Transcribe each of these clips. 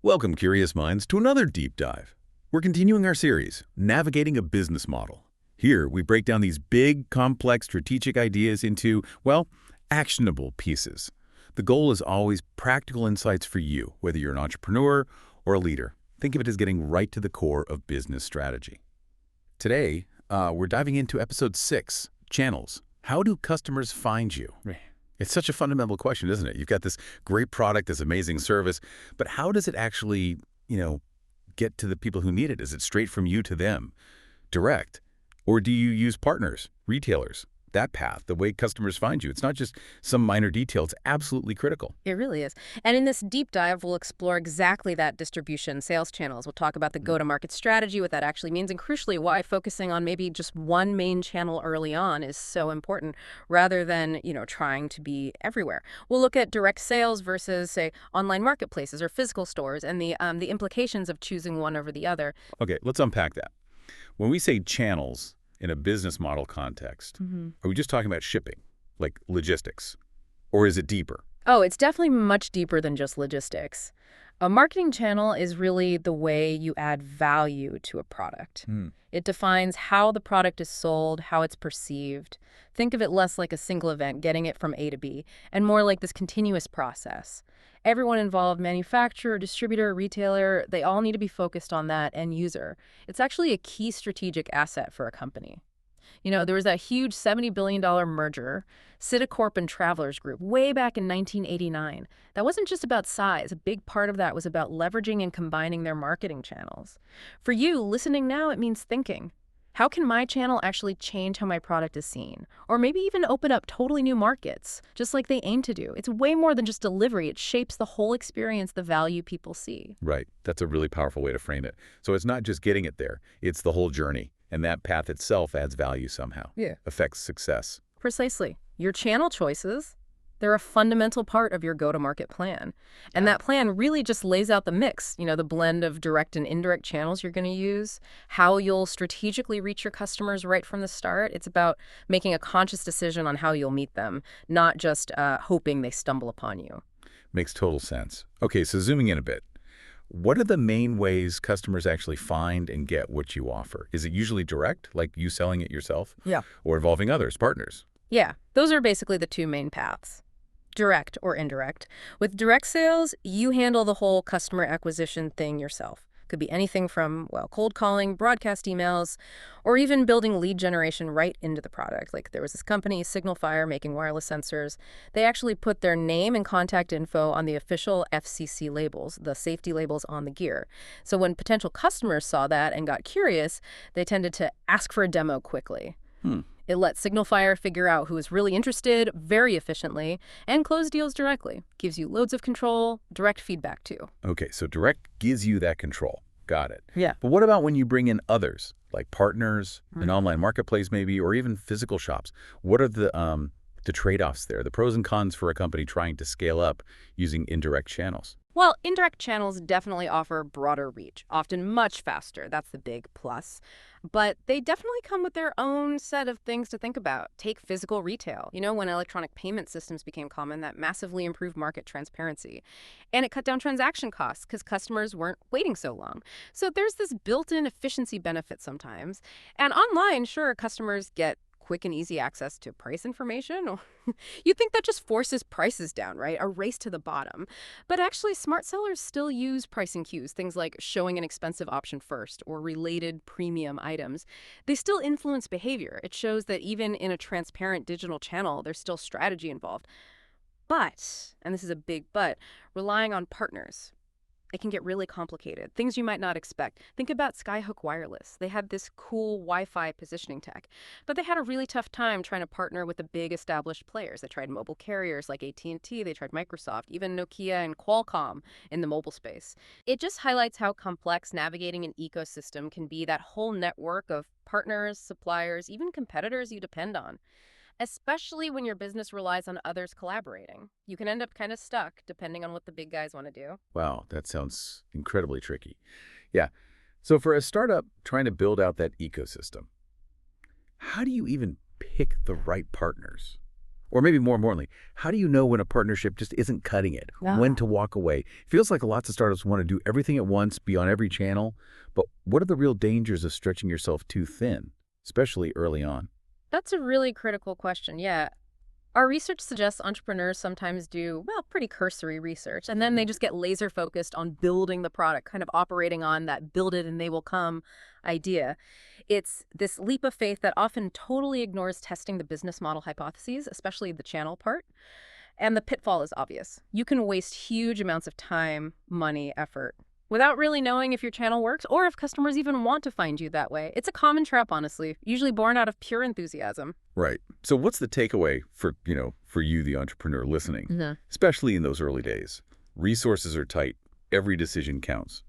Welcome, curious minds, to another deep dive. We're continuing our series, Navigating a Business Model. Here, we break down these big, complex strategic ideas into, well, actionable pieces. The goal is always practical insights for you, whether you're an entrepreneur or a leader. Think of it as getting right to the core of business strategy. Today, we're diving into episode 6, Channels. How do customers find you? Right. It's such a fundamental question, isn't it? You've got this great product, this amazing service, but how does it actually, get to the people who need it? Is it straight from you to them, direct? Or do you use partners, retailers? That path, the way customers find you, it's not just some minor detail, it's absolutely critical. It really is. And in this deep dive, we'll explore exactly that distribution, sales channels. We'll talk about the go-to-market strategy, what that actually means, and crucially, why focusing on maybe just one main channel early on is so important rather than, trying to be everywhere. We'll look at direct sales versus, say, online marketplaces or physical stores and the implications of choosing one over the other. Okay, let's unpack that. When we say channels in a business model context, are we just talking about shipping, like logistics, or is it deeper? Oh, it's definitely much deeper than just logistics. A marketing channel is really the way you add value to a product. It defines how the product is sold, how it's perceived. Think of it less like a single event, getting it from A to B, and more like this continuous process. Everyone involved, manufacturer, distributor, retailer, they all need to be focused on that end user. It's actually a key strategic asset for a company. There was that huge $70 billion merger, Citicorp and Travelers Group, way back in 1989. That wasn't just about size. A big part of that was about leveraging and combining their marketing channels. For you, listening now, it means thinking. How can my channel actually change how my product is seen? Or maybe even open up totally new markets, just like they aim to do. It's way more than just delivery. It shapes the whole experience, the value people see. Right. That's a really powerful way to frame it. So it's not just getting it there, it's the whole journey. And that path itself adds value somehow. Yeah. Affects success. Precisely. Your channel choices, they're a fundamental part of your go-to-market plan. And that plan really just lays out the mix, the blend of direct and indirect channels you're going to use, how you'll strategically reach your customers right from the start. It's about making a conscious decision on how you'll meet them, not just hoping they stumble upon you. Makes total sense. Okay, so zooming in a bit. What are the main ways customers actually find and get what you offer? Is it usually direct, like you selling it yourself? Yeah. Or involving others, partners? Yeah, those are basically the two main paths. Direct or indirect. With direct sales, you handle the whole customer acquisition thing yourself. Could be anything from, cold calling, broadcast emails, or even building lead generation right into the product. Like there was this company, Signal Fire, making wireless sensors. They actually put their name and contact info on the official FCC labels, the safety labels on the gear. So when potential customers saw that and got curious, they tended to ask for a demo quickly. It lets Signal Fire figure out who is really interested very efficiently and close deals directly. Gives you loads of control, direct feedback too. Okay, so direct gives you that control. Got it. Yeah. But what about when you bring in others, like partners, an online marketplace maybe, or even physical shops? What are the trade-offs there, the pros and cons for a company trying to scale up using indirect channels? Well, indirect channels definitely offer broader reach, often much faster. That's the big plus. But they definitely come with their own set of things to think about. Take physical retail. When electronic payment systems became common, that massively improved market transparency. And it cut down transaction costs because customers weren't waiting so long. So there's this built-in efficiency benefit sometimes. And online, sure, customers get quick and easy access to price information. You think that just forces prices down, right? A race to the bottom. But actually, smart sellers still use pricing cues, things like showing an expensive option first or related premium items. They still influence behavior. It shows that even in a transparent digital channel, there's still strategy involved. But, and this is a big but, relying on partners, it can get really complicated. Things you might not expect. Think about Skyhook Wireless. They had this cool Wi-Fi positioning tech, but they had a really tough time trying to partner with the big established players. They tried mobile carriers like AT&T, they tried Microsoft, even Nokia and Qualcomm in the mobile space. It just highlights how complex navigating an ecosystem can be, that whole network of partners, suppliers, even competitors you depend on. Especially when your business relies on others collaborating. You can end up kind of stuck depending on what the big guys want to do. Wow, that sounds incredibly tricky. Yeah. So for a startup trying to build out that ecosystem, how do you even pick the right partners? Or maybe more importantly, how do you know when a partnership just isn't cutting it? Yeah. When to walk away? It feels like lots of startups want to do everything at once, be on every channel. But what are the real dangers of stretching yourself too thin, especially early on? That's a really critical question. Yeah. Our research suggests entrepreneurs sometimes do, well, pretty cursory research, and then they just get laser focused on building the product, kind of operating on that build it and they will come idea. It's this leap of faith that often totally ignores testing the business model hypotheses, especially the channel part. And the pitfall is obvious. You can waste huge amounts of time, money, effort without really knowing if your channel works or if customers even want to find you that way. It's a common trap, honestly, usually born out of pure enthusiasm. Right. So what's the takeaway for you, the entrepreneur listening, Mhm. especially in those early days? Resources are tight. Every decision counts.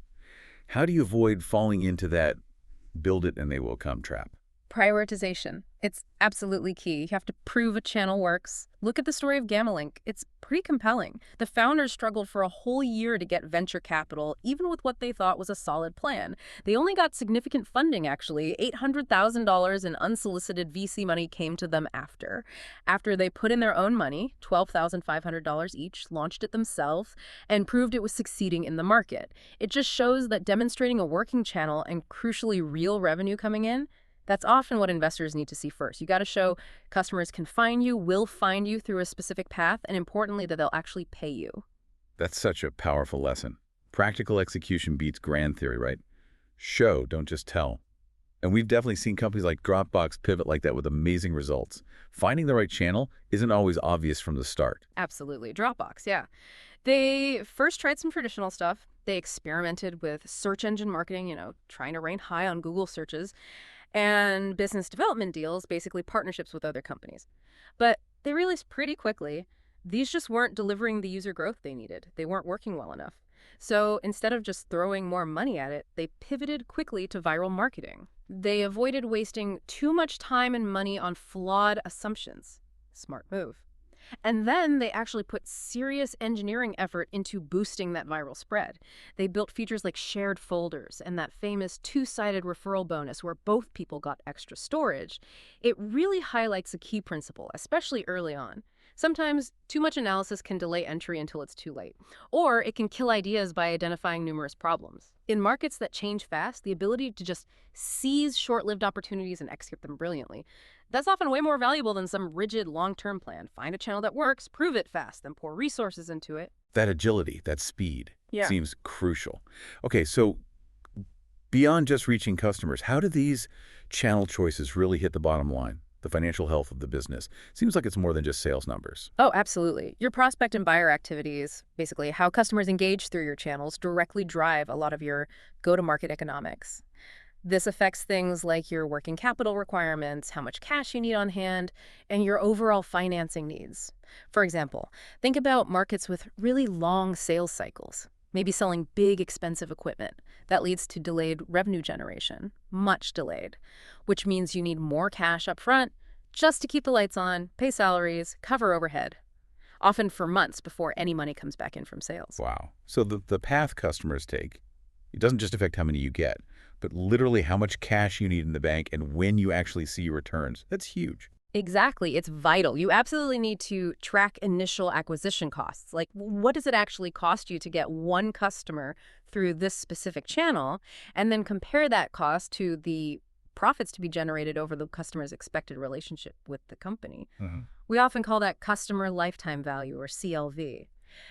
How do you avoid falling into that build it and they will come trap? Prioritization. It's absolutely key. You have to prove a channel works. Look at the story of Gamalink. It's pretty compelling. The founders struggled for a whole year to get venture capital, even with what they thought was a solid plan. They only got significant funding, actually. $800,000 in unsolicited VC money came to them after. After they put in their own money, $12,500 each, launched it themselves, and proved it was succeeding in the market. It just shows that demonstrating a working channel and crucially real revenue coming in, that's often what investors need to see first. You got to show customers can find you, will find you through a specific path, and importantly, that they'll actually pay you. That's such a powerful lesson. Practical execution beats grand theory, right? Show, don't just tell. And we've definitely seen companies like Dropbox pivot like that with amazing results. Finding the right channel isn't always obvious from the start. Absolutely. Dropbox, yeah. They first tried some traditional stuff. They experimented with search engine marketing, trying to rank high on Google searches, and business development deals, basically partnerships with other companies. But they realized pretty quickly these just weren't delivering the user growth they needed. They weren't working well enough. So instead of just throwing more money at it, they pivoted quickly to viral marketing. They avoided wasting too much time and money on flawed assumptions. Smart move. And then they actually put serious engineering effort into boosting that viral spread. They built features like shared folders and that famous two-sided referral bonus where both people got extra storage. It really highlights a key principle, especially early on. Sometimes too much analysis can delay entry until it's too late, or it can kill ideas by identifying numerous problems. In markets that change fast, the ability to just seize short-lived opportunities and execute them brilliantly, that's often way more valuable than some rigid long-term plan. Find a channel that works, prove it fast, then pour resources into it. That agility, that speed Yeah. seems crucial. Okay, so beyond just reaching customers, how do these channel choices really hit the bottom line, the financial health of the business? Seems like it's more than just sales numbers. Oh, absolutely. Your prospect and buyer activities, basically how customers engage through your channels, directly drive a lot of your go-to-market economics. This affects things like your working capital requirements, how much cash you need on hand, and your overall financing needs. For example, think about markets with really long sales cycles, maybe selling big, expensive equipment. That leads to delayed revenue generation, much delayed, which means you need more cash up front just to keep the lights on, pay salaries, cover overhead, often for months before any money comes back in from sales. Wow. So the path customers take, it doesn't just affect how many you get, but literally how much cash you need in the bank and when you actually see your returns. That's huge. Exactly. It's vital. You absolutely need to track initial acquisition costs. Like, what does it actually cost you to get one customer through this specific channel? And then compare that cost to the profits to be generated over the customer's expected relationship with the company. We often call that customer lifetime value, or CLV.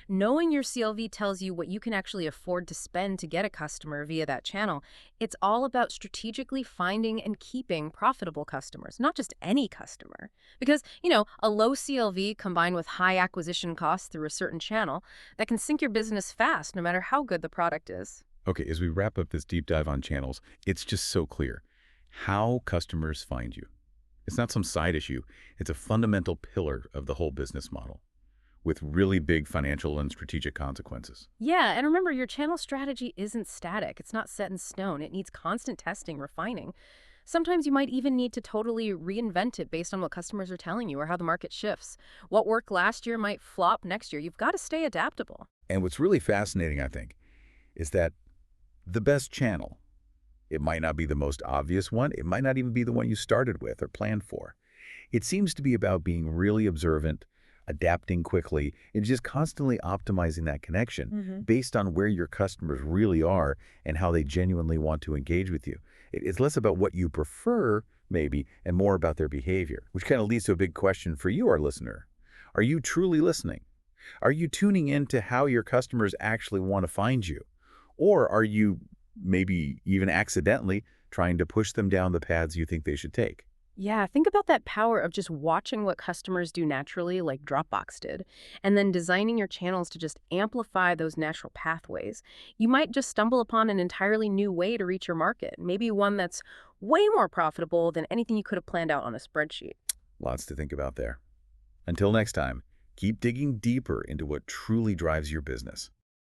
Knowing your CLV tells you what you can actually afford to spend to get a customer via that channel. It's all about strategically finding and keeping profitable customers, not just any customer. Because, a low CLV combined with high acquisition costs through a certain channel, that can sink your business fast no matter how good the product is. Okay, as we wrap up this deep dive on channels, it's just so clear how customers find you. It's not some side issue. It's a fundamental pillar of the whole business model, with really big financial and strategic consequences. Yeah, and remember, your channel strategy isn't static. It's not set in stone. It needs constant testing, refining. Sometimes you might even need to totally reinvent it based on what customers are telling you or how the market shifts. What worked last year might flop next year. You've got to stay adaptable. And what's really fascinating, I think, is that the best channel, it might not be the most obvious one. It might not even be the one you started with or planned for. It seems to be about being really observant, adapting quickly, and just constantly optimizing that connection Hmm. based on where your customers really are and how they genuinely want to engage with you. It's less about what you prefer, maybe, and more about their behavior, which kind of leads to a big question for you, our listener. Are you truly listening? Are you tuning in to how your customers actually want to find you? Or are you maybe even accidentally trying to push them down the paths you think they should take? Yeah, think about that power of just watching what customers do naturally, like Dropbox did, and then designing your channels to just amplify those natural pathways. You might just stumble upon an entirely new way to reach your market, maybe one that's way more profitable than anything you could have planned out on a spreadsheet. Lots to think about there. Until next time, keep digging deeper into what truly drives your business.